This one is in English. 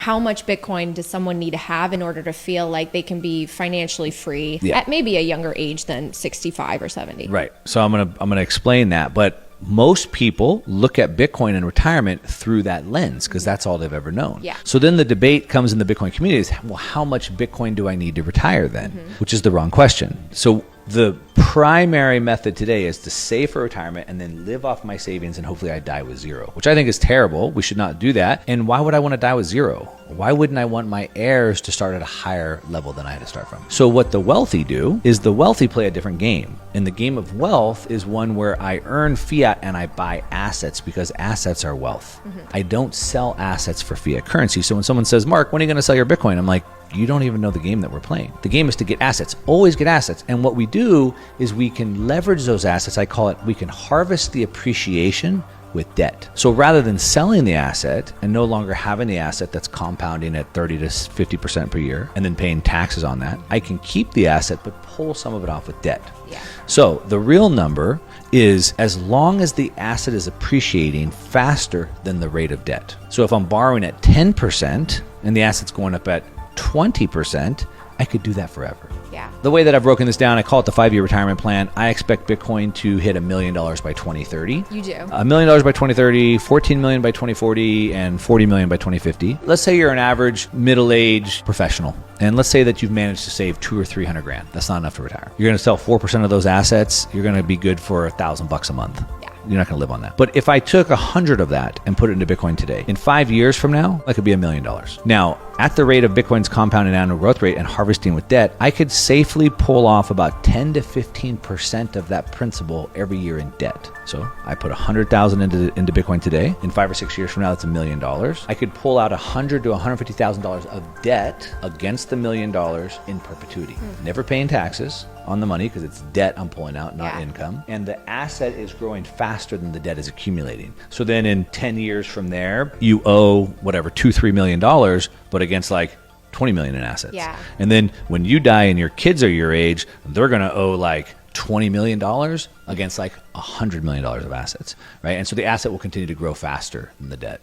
how much Bitcoin does someone need to have in order to feel like they can be financially free at maybe a younger age than 65 or 70? Right. So I'm gonna explain that, but most people look at Bitcoin and retirement through that lens because that's all they've ever known. Yeah. So then the debate comes in the Bitcoin community is, well, how much Bitcoin do I need to retire then? Which is the wrong question. So the primary method today is to save for retirement and then live off my savings and hopefully I die with zero, which I think is terrible. We should not do that. And why would I want to die with zero? Why wouldn't I want my heirs to start at a higher level than I had to start from? So what the wealthy do is the wealthy play a different game. And the game of wealth is one where I earn fiat and I buy assets because assets are wealth. I don't sell assets for fiat currency. So when someone says, Mark, when are you going to sell your Bitcoin? I'm like, you don't even know the game that we're playing. The game is to get assets. Always get assets. And what we do is we can leverage those assets. I call it, we can harvest the appreciation with debt. So rather than selling the asset and no longer having the asset that's compounding at 30 to 50% per year and then paying taxes on that, I can keep the asset but pull some of it off with debt. Yeah. So the real number is as long as the asset is appreciating faster than the rate of debt. So if I'm borrowing at 10% and the asset's going up at 20%, I could do that forever. Yeah. The way that I've broken this down, I call it the 5-year retirement plan. I expect Bitcoin to hit $1 million by 2030. You do. $1 million by 2030, 14 million by 2040, and 40 million by 2050. Let's say you're an average middle-aged professional. And let's say that you've managed to save $200 or $300 grand. That's not enough to retire. You're going to sell 4% of those assets. You're going to be good for $1,000 a month. Yeah. You're not going to live on that. But if I took 100 of that and put it into Bitcoin today, in 5 years from now, that could be $1 million. Now, at the rate of Bitcoin's compounded annual growth rate and harvesting with debt, I could safely pull off about 10 to 15% of that principal every year in debt. So I put 100,000 into Bitcoin today. In 5 or 6 years from now, that's $1 million. I could pull out $100,000 to $150,000 of debt against the $1 million in perpetuity. Never paying taxes on the money because it's debt I'm pulling out, not income. And the asset is growing faster than the debt is accumulating. So then in 10 years from there, you owe whatever, $2-3 million, but against like 20 million in assets. Yeah. And then when you die and your kids are your age, they're going to owe like $20 million against like $100 million of assets, right? And so the asset will continue to grow faster than the debt.